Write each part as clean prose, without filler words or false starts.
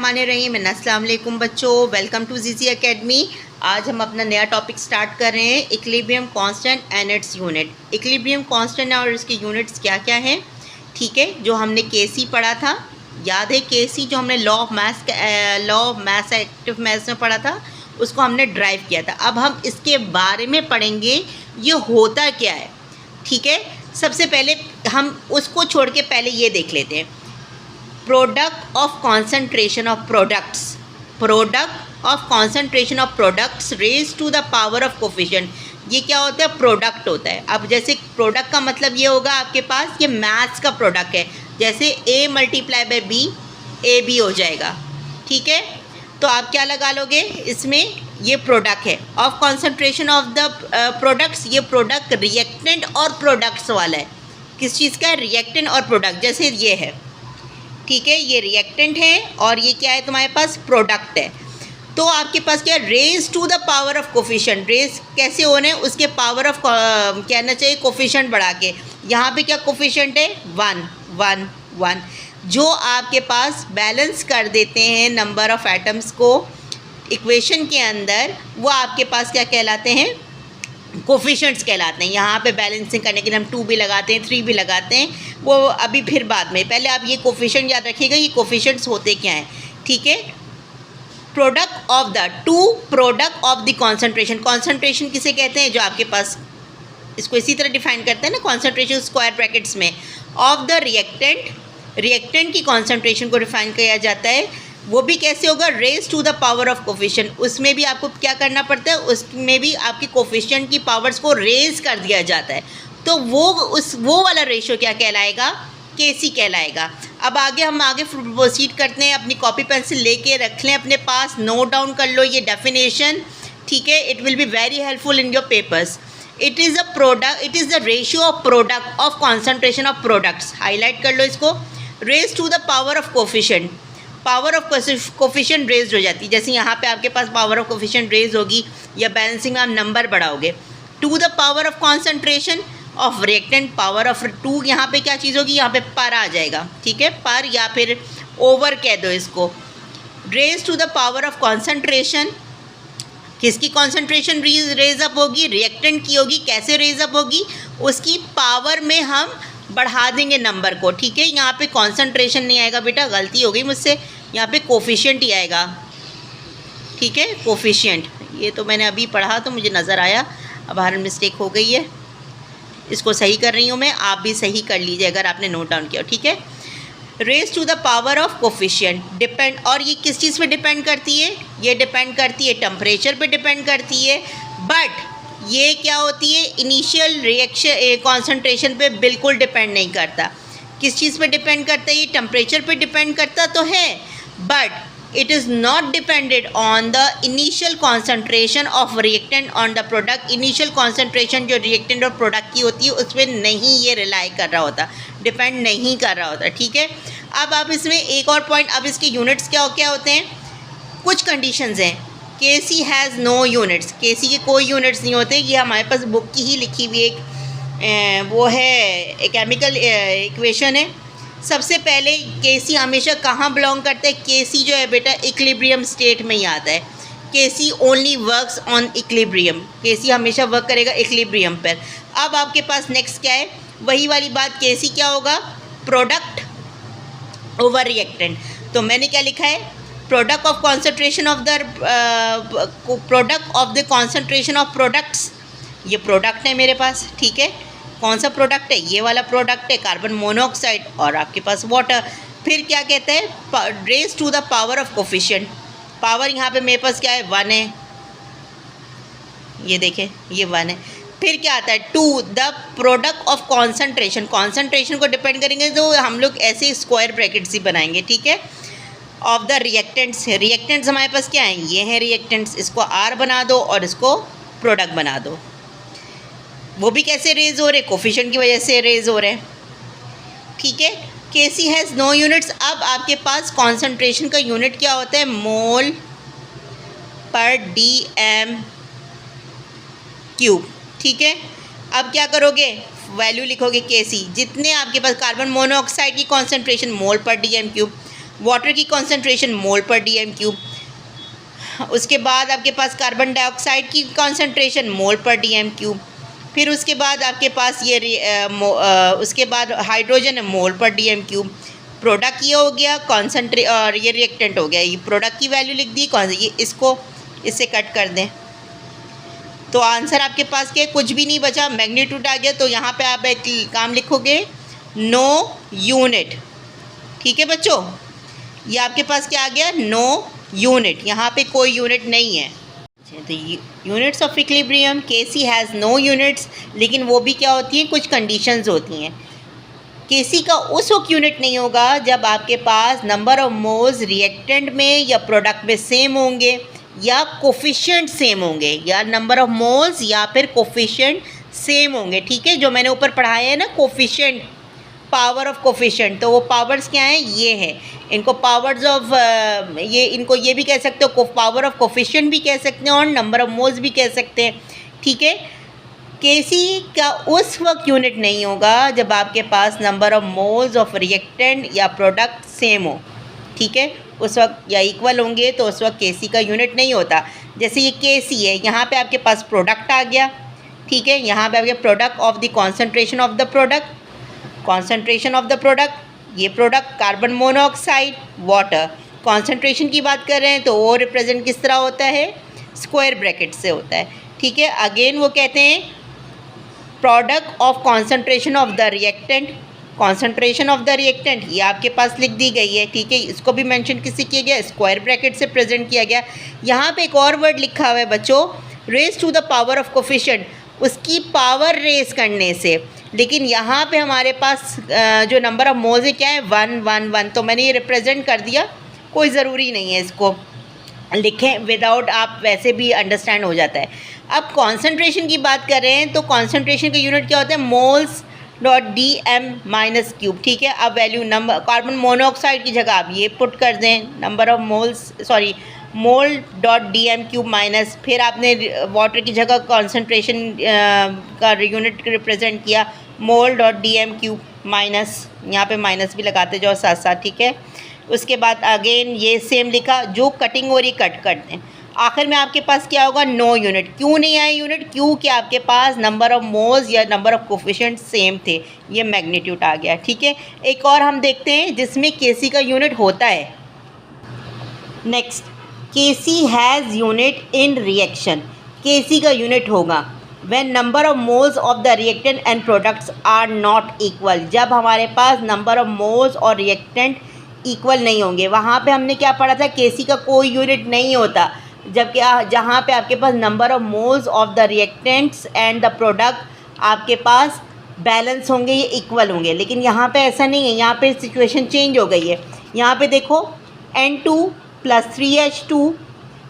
बिस्मिल्लाहिर्रहमानिर्रहीम। अस्सलाम वालेकुम बच्चों, वेलकम टू जीजी एकेडमी। आज हम अपना नया टॉपिक स्टार्ट कर रहे हैं, equilibrium constant and its unit. Equilibrium constant और इसके यूनिट्स क्या क्या हैं, ठीक है। जो हमने केसी पढ़ा था, याद है केसी, जो हमने law of maths active maths में पढ़ा था, उसको हमने ड्राइव किया था। अब हम इसके बारे में पढ़ेंगे, ये होता क्या है, ठीक है। सबसे पहले हम उसको छोड़ के पहले ये देख लेते हैं, product of concentration of products. Product of concentration of products raise to the power of coefficient. ये क्या होता है, प्रोडक्ट होता है। अब जैसे प्रोडक्ट का मतलब ये होगा आपके पास, ये मैथ्स का प्रोडक्ट है, जैसे a multiply by b A B हो जाएगा, ठीक है। तो आप क्या लगा लोगे इसमें, ये प्रोडक्ट है of concentration of the products. ये प्रोडक्ट रिएक्टेंट और प्रोडक्ट्स वाला है। किस चीज़ का, रिएक्टेंट और प्रोडक्ट। जैसे ये है, ठीक है, ये रिएक्टेंट है और ये क्या है तुम्हारे पास, प्रोडक्ट है। तो आपके पास क्या, raise to the power of coefficient. Raise कैसे होने हैं, उसके पावर ऑफ कहना चाहिए कोफिशिएंट बढ़ा के। यहाँ पे क्या कोफिशिएंट है, 1 1 1, जो आपके पास बैलेंस कर देते हैं नंबर ऑफ एटम्स को इक्वेशन के अंदर, वो आपके पास क्या कहलाते हैं, कोफिशिएंट्स कहलाते हैं। यहाँ पे बैलेंसिंग करने के लिए हम 2 भी लगाते हैं, 3 भी लगाते हैं, वो अभी फिर बाद में। पहले आप ये कोफिशिएंट याद रखिएगा, ये कोफिशिएंट्स होते क्या हैं, ठीक है। Product of the product of the concentration. Concentration किसे कहते हैं, जो आपके पास, इसको इसी तरह डिफाइन करते हैं ना, कॉन्सेंट्रेशन स्क्वायर ब्रैकेट्स में, ऑफ द रिएक्टेंट की कॉन्सेंट्रेशन को डिफाइन किया जाता है। वो भी कैसे होगा, raise to the power of coefficient. उसमें भी आपको क्या करना पड़ता है, उसमें भी आपकी कोफिशिएंट की पावर्स को रेज कर दिया जाता है। तो वो वाला रेशियो क्या कहलाएगा, केसी कहलाएगा। अब हम आगे प्रोसीड करते हैं। अपनी कॉपी पेंसिल लेके रख लें अपने पास, नोट डाउन कर लो ये डेफिनेशन, ठीक है। It will be very helpful in your papers. It is the ratio of product of concentration of products. Highlight कर लो इसको। Raise to the power of coefficient, power of coefficient raise हो जाती है। जैसे यहाँ पे आपके पास पावर ऑफ कोफिशिएंट रेज होगी, या बैलेंसिंग में आप नंबर बढ़ाओगे। To the power of concentration of reactant, power of 2, यहाँ पे क्या चीज़ होगी, यहाँ पे पर आ जाएगा, ठीक है, पर या फिर ओवर कह दो इसको। Raise to the power of concentration, किसकी कॉन्सेंट्रेशन रेज अप होगी, रिएक्टेंट की होगी। कैसे रेज अप होगी, उसकी पावर में हम बढ़ा देंगे नंबर को, ठीक है। यहाँ पे कॉन्सेंट्रेशन नहीं आएगा बेटा, गलती हो गई मुझसे, यहाँ पे कोफिशिएंट ही आएगा, ठीक है, कोफिशिएंट। ये तो मैंने अभी पढ़ा तो मुझे नज़र आया, अब हर मिस्टेक हो गई है, इसको सही कर रही हूँ मैं, आप भी सही कर लीजिए अगर आपने नोट डाउन किया, ठीक है। Raise to the power of coefficient depend, और ये किस चीज़ पे डिपेंड करती है, ये डिपेंड करती है टेम्परेचर पे डिपेंड करती है। बट ये क्या होती है, इनिशियल रिएक्शन कॉन्सेंट्रेशन पे बिल्कुल डिपेंड नहीं करता। किस चीज़ पे डिपेंड करता है, ये टेम्परेचर पे डिपेंड करता तो है, but it is not depended on the initial concentration of reactant on the product. Initial concentration जो रिएक्टेंट और प्रोडक्ट की होती है, उस पर नहीं ये रिलाई कर रहा होता, डिपेंड नहीं कर रहा होता, ठीक है। अब आप इसमें एक और पॉइंट, अब इसके यूनिट्स क्या होते हैं, कुछ कंडीशंस हैं। केसी हैज़ नो यूनिट्स, केसी के कोई यूनिट्स नहीं होते। ये हमारे पास बुक की ही लिखी हुई एक वो है, केमिकल इक्वेशन है। सबसे पहले केसी हमेशा कहाँ बिलोंग करता है, केसी जो है बेटा इक्विलिब्रियम स्टेट में ही आता है। केसी ओनली वर्क्स ऑन इक्विलिब्रियम, केसी हमेशा वर्क करेगा इक्विलिब्रियम पर। अब आपके पास नेक्स्ट क्या है, वही वाली बात, केसी क्या होगा, प्रोडक्ट ओवर रिएक्टेंट। तो मैंने क्या लिखा है, product of concentration of the concentration of products. ये प्रोडक्ट है मेरे पास, ठीक है। कौन सा प्रोडक्ट है, ये वाला प्रोडक्ट है, कार्बन मोनोऑक्साइड और आपके पास वाटर। फिर क्या कहते हैं, raise to the power of coefficient. Power यहाँ पे मेरे पास क्या है, 1 है, ये देखें ये 1 है। फिर क्या आता है, to the product of concentration. Concentration को डिपेंड करेंगे तो हम लोग ऐसे स्क्वायर ब्रैकेट्स ही बनाएंगे, ठीक है। ऑफ द रिएक्टेंट्स, रिएक्टेंट्स हमारे पास क्या हैं, ये हैं रिएक्टेंट्स, इसको R बना दो और इसको प्रोडक्ट बना दो। वो भी कैसे रेज हो रहे, कोफिशिएंट की वजह से रेज हो रहे हैं, ठीक है। केसी हैज़ नो यूनिट्स। अब आपके पास कॉन्सेंट्रेशन का यूनिट क्या होता है, मोल पर dm क्यूब, ठीक है। अब क्या करोगे, वैल्यू लिखोगे केसी, जितने आपके पास कार्बन मोनोऑक्साइड की कॉन्सेंट्रेशन मोल पर dm क्यूब। वाटर की कॉन्सेंट्रेशन मोल पर डीएम क्यूब। उसके बाद आपके पास कार्बन डाइऑक्साइड की कॉन्सेंट्रेशन मोल पर डीएम क्यूब। फिर उसके बाद आपके पास उसके बाद हाइड्रोजन है मोल पर डीएम क्यूब। प्रोडक्ट ये हो गया और ये रिएक्टेंट हो गया। ये प्रोडक्ट की वैल्यू लिख दी, कौन सी, ये इसको इससे कट कर दें तो आंसर आपके पास क्या है, कुछ भी नहीं बचा, मैग्नीट्यूड आ गया। तो यहाँ पे आप एक काम लिखोगे, नो यूनिट। ठीक है बच्चों, ये आपके पास क्या आ गया, नो यूनिट, यहाँ पे कोई यूनिट नहीं है। तो units of equilibrium, KC has no units, लेकिन वो भी क्या होती हैं, कुछ कंडीशंस होती हैं। केसी का उस वक्त यूनिट नहीं होगा जब आपके पास नंबर ऑफ मोल्स रिएक्टेंट में या प्रोडक्ट में सेम होंगे या कोफिशिएंट सेम होंगे, या नंबर ऑफ मोल्स या फिर कोफिशिएंट सेम होंगे। ठीक है, जो मैंने ऊपर पढ़ाया है ना कोफिशिएंट, पावर ऑफ कोफिशिएंट, तो वो पावर्स क्या हैं, ये हैं। इनको पावर्स ऑफ इनको ये भी कह सकते हो, पावर ऑफ कोफिशिएंट भी कह सकते हैं और नंबर ऑफ मोल्स भी कह सकते हैं। ठीक है, केसी का उस वक्त यूनिट नहीं होगा जब आपके पास number of moles of reactant या प्रोडक्ट सेम हो। ठीक है, उस वक्त या इक्वल होंगे तो उस वक्त केसी का यूनिट नहीं होता। जैसे ये केसी है, यहाँ पे आपके पास प्रोडक्ट आ गया। ठीक है, यहाँ पे आपके product of the concentration of the product, concentration of the product, ये product carbon monoxide water. Concentration की बात कर रहे हैं तो वो रिप्रेजेंट किस तरह होता है, स्क्वायर ब्रैकेट से होता है। ठीक है, अगेन वो कहते हैं product of concentration of the reactant, concentration of the reactant ये आपके पास लिख दी गई है। ठीक है, इसको भी मेंशन किससे किया गया, स्क्वायर ब्रैकेट से प्रेजेंट किया गया। यहाँ पे एक और वर्ड लिखा हुआ है बच्चों, raise to the power of coefficient, उसकी पावर रेज करने से। लेकिन यहाँ पे हमारे पास जो नंबर ऑफ मोल्स है क्या है, 1 1 1, तो मैंने ये रिप्रेजेंट कर दिया, कोई ज़रूरी नहीं है इसको लिखें, विदाउट आप वैसे भी अंडरस्टैंड हो जाता है। अब कॉन्सेंट्रेशन की बात कर रहे हैं तो कॉन्सेंट्रेशन का यूनिट क्या होता है, moles dot D M minus cube. ठीक है, अब वैल्यू नंबर कार्बन मोनोऑक्साइड की जगह आप ये पुट कर दें, number of moles mole dot D M cube minus, फिर आपने वाटर की जगह कॉन्सेंट्रेशन का यूनिट रिप्रेजेंट किया, mole dot D M cube minus, यहाँ पे माइनस भी लगाते जाओ साथ साथ। ठीक है, उसके बाद अगेन ये सेम लिखा, जो कटिंग हो रही कट कर दें। आखिर में आपके पास क्या होगा, नो यूनिट। क्यों नहीं आए यूनिट, क्योंकि आपके पास नंबर ऑफ मोल्स या नंबर ऑफ कोफिशिएंट सेम थे, ये मैग्नीट्यूड आ गया। ठीक है, एक और हम देखते हैं जिसमें केसी का यूनिट होता है। Next, KC has unit in reaction, KC का यूनिट होगा when number of moles of the reactant and products are not equal, जब हमारे पास नंबर ऑफ मोल्स और रिएक्टेंट इक्वल नहीं होंगे। वहाँ पे हमने क्या पढ़ा था, केसी का कोई यूनिट नहीं होता जबकि जहाँ पे आपके पास number of moles of the reactants and the product आपके पास बैलेंस होंगे, ये इक्वल होंगे। लेकिन यहाँ पे ऐसा नहीं है, यहाँ पे सिचुएशन चेंज हो गई है। यहाँ पे देखो N2 + 3H2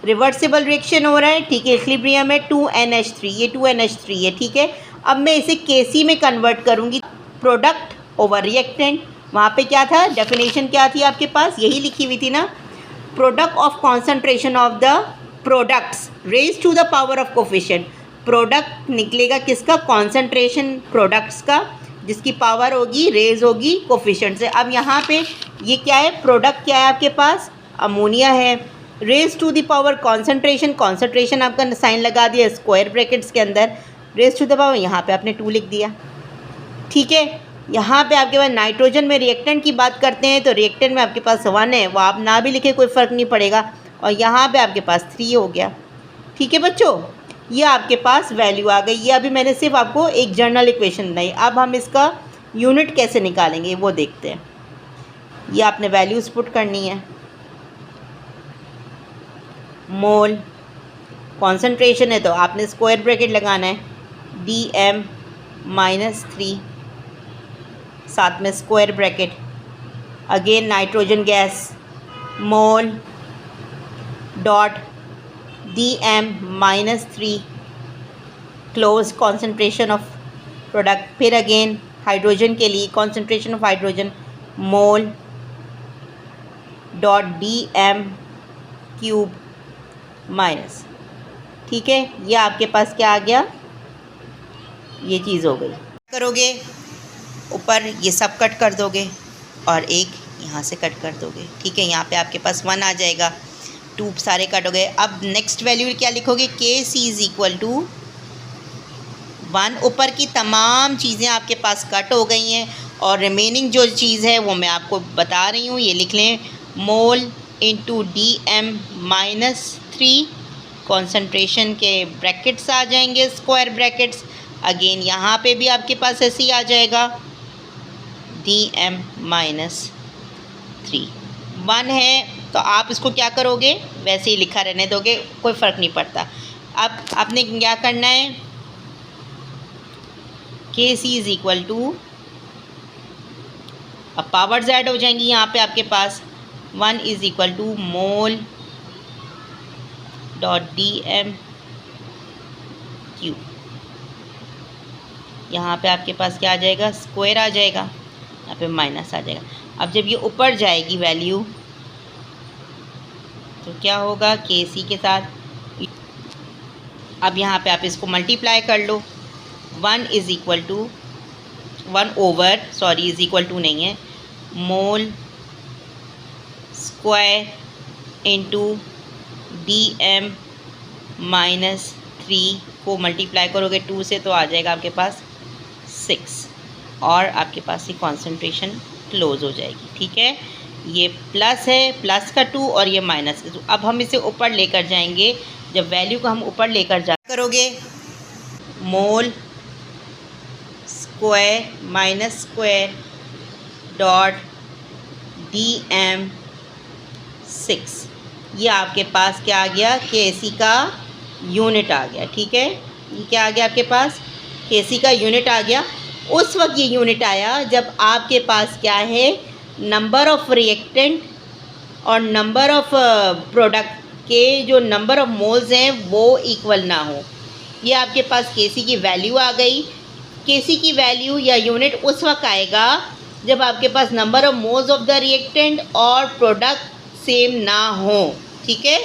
रिवर्सिबल रिएक्शन हो रहा है। ठीक है, इक्विलिब्रियम है 2NH3, ये 2NH3 है। ठीक है, अब मैं इसे केसी में कन्वर्ट करूँगी, प्रोडक्ट ओवर रिएक्टेंट। वहाँ पे क्या था, डेफिनेशन क्या थी आपके पास, यही लिखी हुई थी ना, product of concentration of the products raise to the power of coefficient. Product निकलेगा किसका, कॉन्सेंट्रेशन प्रोडक्ट्स का, जिसकी पावर होगी रेज होगी कोफिशिएंट से। अब यहाँ पे ये क्या है, प्रोडक्ट क्या है आपके पास, अमोनिया है, raise to the power concentration, concentration आपका साइन लगा दिया स्क्वायर ब्रैकेट्स के अंदर, रेज टू द पावर यहाँ पे आपने 2 लिख दिया। ठीक है, यहाँ पे आपके पास नाइट्रोजन में रिएक्टेंट की बात करते हैं तो रिएक्टेंट में आपके पास 1 है, वो आप ना भी लिखे कोई फ़र्क नहीं पड़ेगा, और यहाँ पे आपके पास 3 हो गया। ठीक है बच्चों, ये आपके पास वैल्यू आ गई। ये अभी मैंने सिर्फ आपको एक जनरल इक्वेशन बनाई, अब हम इसका यूनिट कैसे निकालेंगे वो देखते हैं। ये आपने वैल्यूज़ पुट करनी है, मोल, कॉन्सेंट्रेशन है तो आपने स्क्वायर ब्रैकेट लगाना है, DM -3 साथ में square bracket, again nitrogen gas, mole dot DM -3 close concentration of product, फिर अगेन हाइड्रोजन के लिए concentration of hydrogen, mole dot DM cube minus. ठीक है, ये आपके पास क्या आ गया, ये चीज़ हो गई। करोगे ऊपर ये सब कट कर दोगे और एक यहाँ से कट कर दोगे, ठीक है। यहाँ पे आपके पास 1 आ जाएगा, 2 सारे कट हो गए। अब नेक्स्ट वैल्यू क्या लिखोगे, के सी इज़ इक्वल टू 1। ऊपर की तमाम चीज़ें आपके पास कट हो गई हैं और रिमेनिंग जो चीज़ है वो मैं आपको बता रही हूँ। ये लिख लें, मोल इंटू DM-3, कॉन्सेंट्रेशन के ब्रैकेट्स आ जाएंगे, स्क्वायर ब्रैकेट्स। अगेन यहाँ पे भी आपके पास ऐसे ही आ जाएगा, DM-3। 1 है तो आप इसको क्या करोगे, वैसे ही लिखा रहने दोगे, कोई फ़र्क नहीं पड़ता। अब आपने क्या करना है, K C is equal to, अब पावर्स ऐड हो जाएंगी यहाँ पे आपके पास, 1 is equal to mole dot DM-Q। यहाँ पे आपके पास क्या आ जाएगा, स्क्वायर आ जाएगा, यहाँ पे माइनस आ जाएगा। अब जब ये ऊपर जाएगी वैल्यू तो क्या होगा, के सी के साथ। अब यहाँ पे आप इसको मल्टीप्लाई कर लो, 1 is equal to 1 over, sorry is equal to नहीं है, मोल स्क्वायर इंटू DM-3 को मल्टीप्लाई करोगे 2 से तो आ जाएगा आपके पास 6 और आपके पास ये कॉन्सेंट्रेशन क्लोज हो जाएगी, ठीक है। ये प्लस है, प्लस का 2 और ये माइनस का 2। अब हम इसे ऊपर लेकर जाएंगे, जब वैल्यू को हम ऊपर लेकर जा करोगे, mole square minus square dot DM-6, ये आपके पास क्या आ गया, केसी का यूनिट आ गया, ठीक है। ये क्या आ गया आपके पास, केसी का यूनिट आ गया। उस वक्त ये यूनिट आया जब आपके पास क्या है, नंबर ऑफ़ रिएक्टेंट और नंबर ऑफ़ प्रोडक्ट के जो नंबर ऑफ़ मोल्स हैं वो इक्वल ना हो। ये आपके पास केसी की वैल्यू आ गई। केसी की वैल्यू या यूनिट उस वक्त आएगा जब आपके पास number of moles of the reactant और प्रोडक्ट सेम ना हो, ठीक है।